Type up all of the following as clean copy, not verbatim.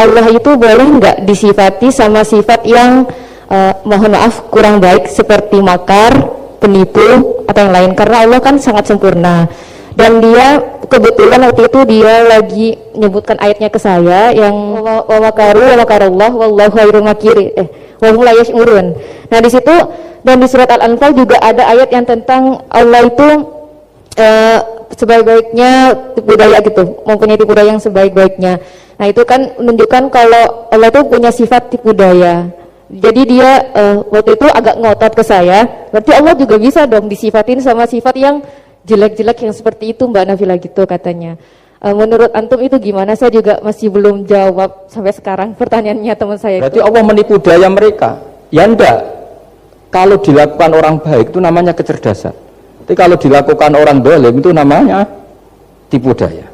Allah itu boleh nggak disifati sama sifat yang mohon maaf kurang baik seperti makar, penipu atau yang lain, karena Allah kan sangat sempurna. Dan dia kebetulan waktu itu dia lagi menyebutkan ayatnya ke saya yang wa makaru wa makarullah wallahu khairul makirin wa hum la yash'urun. Nah di situ dan di surat Al-Anfal juga ada ayat yang tentang Allah itu sebaik-baiknya tipu daya gitu, mempunyai tipu daya yang sebaik-baiknya. Nah itu kan menunjukkan kalau Allah itu punya sifat tipu daya. Jadi dia waktu itu agak ngotot ke saya, berarti Allah juga bisa dong disifatin sama sifat yang jelek-jelek yang seperti itu Mbak Nafila gitu katanya. Menurut antum itu gimana? Saya juga masih belum jawab sampai sekarang pertanyaannya teman saya. Berarti Allah menipu daya mereka? Ya enggak. Kalau dilakukan orang baik itu namanya kecerdasan. Tapi kalau dilakukan orang dolim itu namanya tipu daya.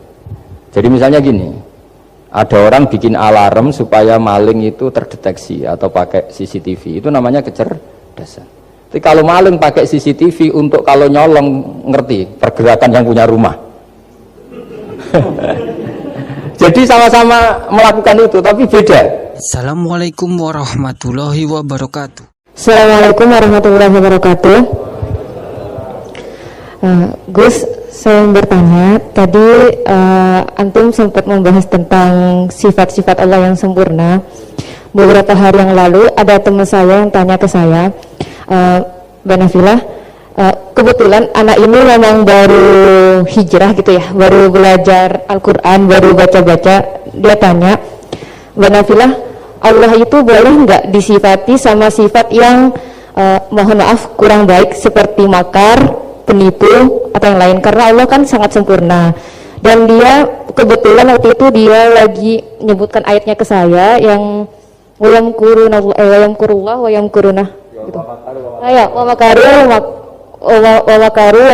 Jadi misalnya gini, ada orang bikin alarm supaya maling itu terdeteksi atau pakai CCTV, itu namanya kecerdasan. Tapi kalau maling pakai CCTV untuk kalau nyolong, ngerti pergerakan yang punya rumah. Jadi sama-sama melakukan itu tapi beda. Assalamualaikum warahmatullahi wabarakatuh. Assalamualaikum warahmatullahi wabarakatuh. Gus, saya bertanya tadi antum sempat membahas tentang sifat-sifat Allah yang sempurna. Beberapa hari yang lalu ada teman saya yang tanya ke saya, Mbak Nafila, kebetulan anak ini memang baru hijrah gitu ya, baru belajar Al-Quran, baru baca-baca. Dia tanya, Mbak Nafila, Allah itu boleh nggak disifati sama sifat yang mohon maaf kurang baik seperti makar, penipu atau yang lain, karena Allah kan sangat sempurna. Dan dia kebetulan waktu itu dia lagi menyebutkan ayatnya ke saya yang wayamkurullah wayamkuruna gitu. Ya, wa makaru wa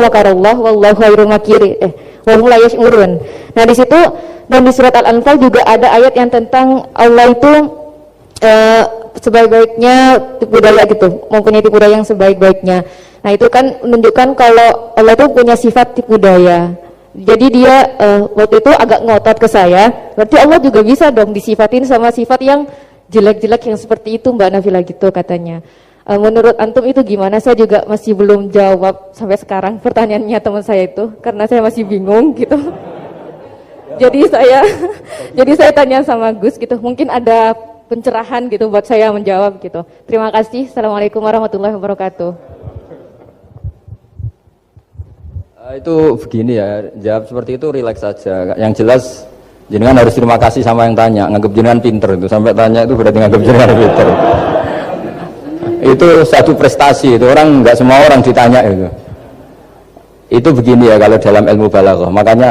makarullah wallahu khairul makirin wa hum la yash'urun. Nah di situ dan di surat Al-Anfal juga ada ayat yang tentang Allah itu sebaik-baiknya tipu daya gitu, mempunyai tipu daya yang sebaik-baiknya. Nah itu kan menunjukkan kalau Allah itu punya sifat tipu daya. Jadi dia waktu itu agak ngotot ke saya, berarti Allah juga bisa dong disifatin sama sifat yang jelek-jelek yang seperti itu Mbak Nafila gitu katanya. Menurut antum itu gimana? Saya juga masih belum jawab sampai sekarang pertanyaannya teman saya itu, karena saya masih bingung gitu. Jadi saya tanya sama Gus gitu, mungkin ada pencerahan gitu buat saya menjawab gitu. Terima kasih. Assalamualaikum warahmatullahi wabarakatuh. Itu begini ya, jawab seperti itu rileks saja. Yang jelas jenengan harus terima kasih sama yang tanya, nganggap jenengan pinter itu. Sampai tanya itu berarti nganggap jenengan pinter. Itu satu prestasi, itu orang nggak semua orang ditanya itu. Itu begini ya kalau dalam ilmu balaghah. Makanya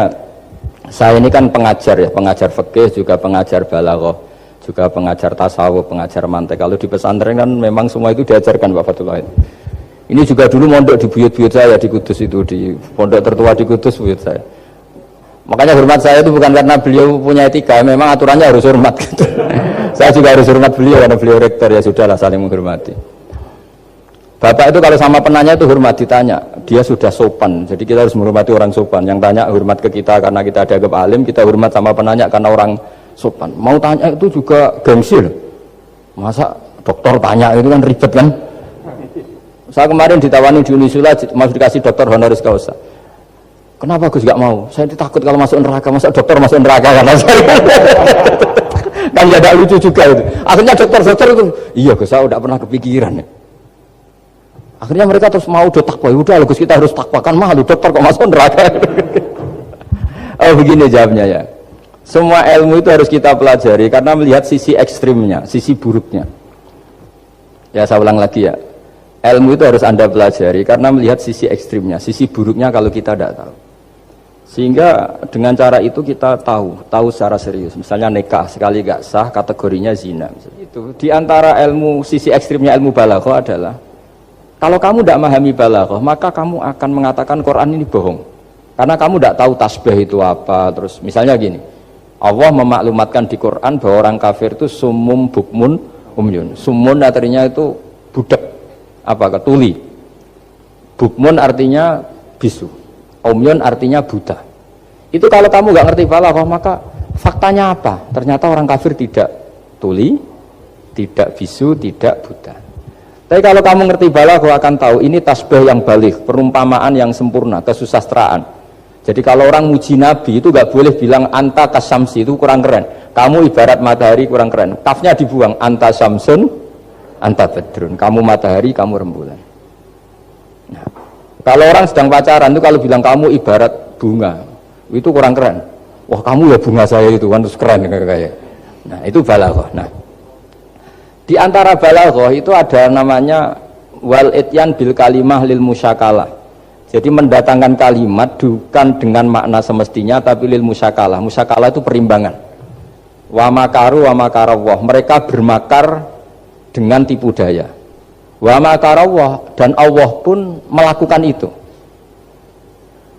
saya ini kan pengajar ya, pengajar fikih juga pengajar balaghah, juga pengajar tasawuf, pengajar mantek. Kalau di pesantren kan memang semua itu diajarkan Pak Fatullah. Ini juga dulu mondok di buyut-buyut saya di Kudus itu, di pondok tertua di Kudus buyut saya. Makanya hormat saya itu bukan karena beliau punya etika, memang aturannya harus hormat gitu. Saya juga harus hormat beliau karena beliau rektor, ya sudahlah saling menghormati. Bapak itu kalau sama penanya itu hormat, ditanya, dia sudah sopan. Jadi kita harus menghormati orang sopan. Yang tanya hormat ke kita karena kita dianggap alim, kita hormat sama penanya karena orang sopan. Mau tanya itu juga gengsi loh. Masa dokter tanya itu kan ribet kan? Saya kemarin ditawani di Unisula, masuk dikasih dokter honoris causa. Kenapa Gus gak mau? Saya takut kalau masuk neraka, masa dokter masuk neraka karena saya. Kan ya ada lucu juga itu. Akhirnya dokter itu, iya Gus saya udah pernah kepikiran ya. Akhirnya mereka terus mau do takwa, udah Gus kita harus takwa, kan mahal dokter kok masuk neraka. Oh begini jawabnya ya. Semua ilmu itu harus kita pelajari karena melihat sisi ekstrimnya, sisi buruknya. Ya saya ulang lagi ya. Ilmu itu harus Anda pelajari karena melihat sisi ekstrimnya, sisi buruknya kalau kita tidak tahu. Sehingga dengan cara itu kita tahu secara serius. Misalnya nikah sekali gak sah kategorinya zina. Itu di antara ilmu sisi ekstrimnya ilmu balaghah adalah kalau kamu tidak memahami balaghah, maka kamu akan mengatakan Quran ini bohong. Karena kamu tidak tahu tasbih itu apa. Terus misalnya gini, Allah memaklumatkan di Quran bahwa orang kafir itu sumum bukmun umyun. Sumun artinya itu budak. Apa ketuli, bukmun artinya bisu, omyon artinya buta. Itu kalau kamu nggak ngerti balaghah maka Faktanya apa? Ternyata orang kafir tidak tuli, tidak bisu, tidak buta. Tapi kalau kamu ngerti balaghah akan tahu ini tasbih yang baligh, perumpamaan yang sempurna, kesusastraan. Jadi kalau orang muji Nabi itu nggak boleh bilang anta kasyamsi, itu kurang keren. Kamu ibarat matahari, kurang keren. Kafnya dibuang, anta syamsun, anta badrun. Kamu matahari, kamu rembulan. Nah, kalau orang sedang pacaran itu kalau bilang kamu ibarat bunga, itu kurang keren. Wah kamu ya bunga saya itu kan terus keren kayak. Nah itu balaghah. Nah di antara balaghah itu ada namanya wal ityan bil kalimah lil musyakalah. Jadi mendatangkan kalimat bukan dengan makna semestinya tapi lil musyakalah. Musyakalah itu perimbangan. Wa makaru wa makarawah. Mereka bermakar dengan tipu daya. Wa makarawah, dan Allah pun melakukan itu.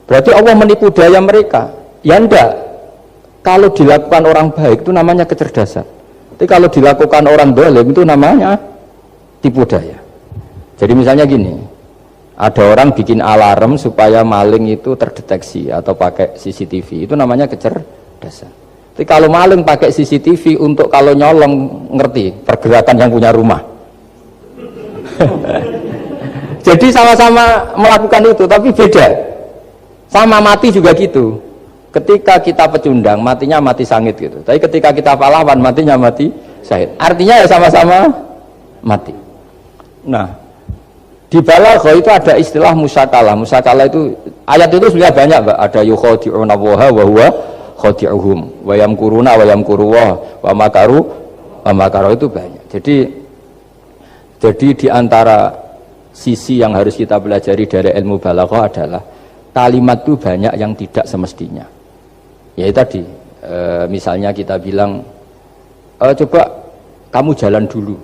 Berarti Allah menipu daya mereka. Ya enggak. Kalau dilakukan orang baik itu namanya kecerdasan. Tapi kalau dilakukan orang zalim itu namanya tipu daya. Jadi misalnya gini, ada orang bikin alarm supaya maling itu terdeteksi atau pakai CCTV, itu namanya kecerdasan. Tapi kalau maling pakai CCTV untuk kalau nyolong, ngerti pergerakan yang punya rumah. Jadi sama-sama melakukan itu, tapi beda. Sama mati juga gitu. Ketika kita pecundang, matinya mati sangit gitu. Tapi ketika kita pahlawan, matinya mati syahid. Artinya ya sama-sama mati. Nah, di balaghah itu ada istilah musyakalah. Musyakalah itu ayat itu sebenarnya banyak, Mbak. Ada yukhadi'una Allaha wa huwa khadi'uhum wa yamkuruna wa yamkuruwah wa makaru itu banyak. Jadi di antara sisi yang harus kita pelajari dari ilmu balaghah adalah kalimat itu banyak yang tidak semestinya. Ya tadi misalnya kita bilang coba kamu jalan dulu.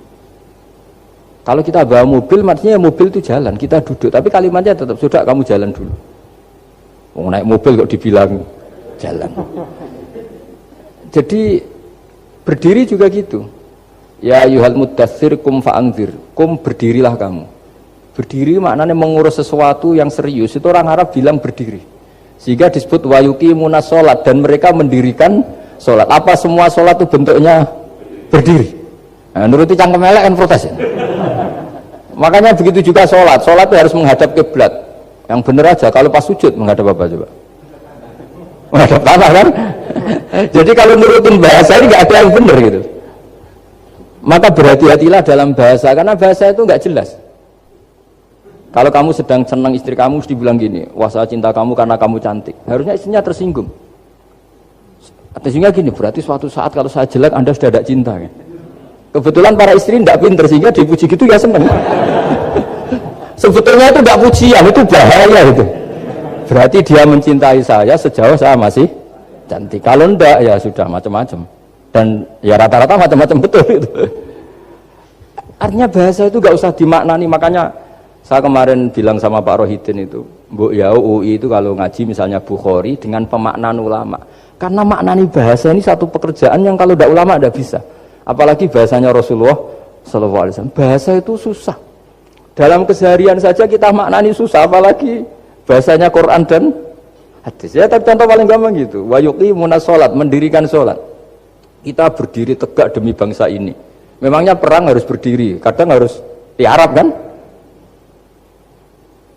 Kalau kita bawa mobil, maksudnya mobil itu jalan, kita duduk, tapi kalimatnya tetap sudah kamu jalan dulu. Mau naik mobil kok dibilang jalan. Jadi berdiri juga gitu. Ya ayyuhal muddatsir kum fa'anzir. Kum berdirilah kamu. Berdiri maknanya mengurus sesuatu yang serius. Itu orang Arab bilang berdiri. Sehingga disebut wayuqimuna sholat, dan mereka mendirikan sholat. Apa semua sholat itu bentuknya berdiri? Nah, nuruti cangkem elek kan protes ya? Makanya begitu juga sholat. Sholat itu harus menghadap kiblat. Yang benar aja, kalau pas sujud menghadap apa coba? Menghadap tanah kan? Jadi kalau nurutin bahasa ini nggak ada yang benar gitu. Maka berhati-hatilah dalam bahasa, karena bahasa itu nggak jelas. Kalau kamu sedang senang istri kamu, mesti bilang gini, wah saya cinta kamu karena kamu cantik. Harusnya istrinya tersinggung. Tersinggung gini, berarti suatu saat kalau saya jelek Anda sudah tidak cinta kan? Kebetulan para istri tidak pinter, sehingga dipuji gitu ya senang. Sebetulnya itu tidak pujian, itu bahaya itu. Berarti dia mencintai saya sejauh saya masih cantik. Kalau enggak ya sudah macam-macam. Dan ya rata-rata macam-macam betul itu. Artinya bahasa itu nggak usah dimaknani. Makanya saya kemarin bilang sama Pak Rohidin itu, Mbok ya UI itu kalau ngaji misalnya Bukhari dengan pemaknaan ulama. Karena maknani bahasa ini satu pekerjaan yang kalau tidak ulama tidak bisa. Apalagi bahasanya Rasulullah SAW. Bahasa itu susah. Dalam keseharian saja kita maknani susah, apalagi bahasanya Quran dan hadis. Ya, tapi contoh paling gampang gitu. Wa yuqimuna sholat, mendirikan sholat. Kita berdiri tegak demi bangsa ini. Memangnya perang harus berdiri, kadang harus di Arab kan?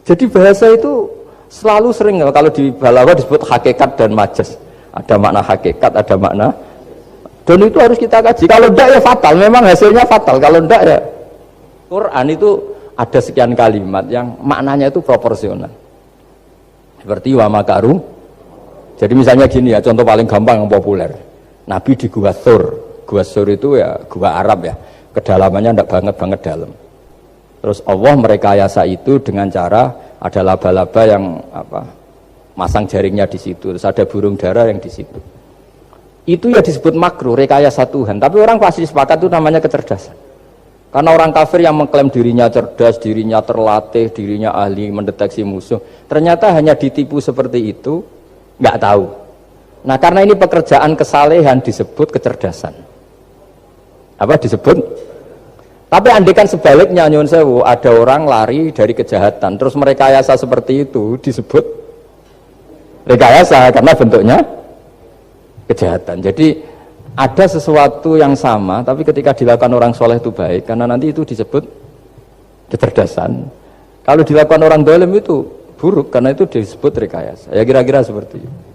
Jadi bahasa itu selalu sering, kalau di balaghah disebut hakikat dan majas. Ada makna hakikat, ada makna, dan itu harus kita kaji. Kalau enggak ya fatal, memang hasilnya fatal. Kalau enggak ya, Quran itu ada sekian kalimat yang maknanya itu proporsional. Seperti wa makaru. Jadi misalnya gini ya, contoh paling gampang yang populer. Nabi di Gua Thur. Gua Thur itu ya gua Arab ya, kedalamannya enggak banget dalam. Terus Allah merekayasa itu dengan cara ada laba-laba yang masang jaringnya di situ, terus ada burung dara yang di situ. Itu ya disebut makruh, rekayasa Tuhan. Tapi orang pasti sepakat itu namanya kecerdasan. Karena orang kafir yang mengklaim dirinya cerdas, dirinya terlatih, dirinya ahli mendeteksi musuh, ternyata hanya ditipu seperti itu, nggak tahu. Nah karena ini pekerjaan kesalehan disebut kecerdasan. Apa disebut? Tapi andaikan sebaliknya, nyuwun sewu, ada orang lari dari kejahatan, terus merekayasa seperti itu disebut rekayasa karena bentuknya kejahatan. Jadi ada sesuatu yang sama, tapi ketika dilakukan orang soleh itu baik, karena nanti itu disebut kecerdasan. Kalau dilakukan orang dolim itu buruk, karena itu disebut rekayasa. Ya kira-kira seperti itu.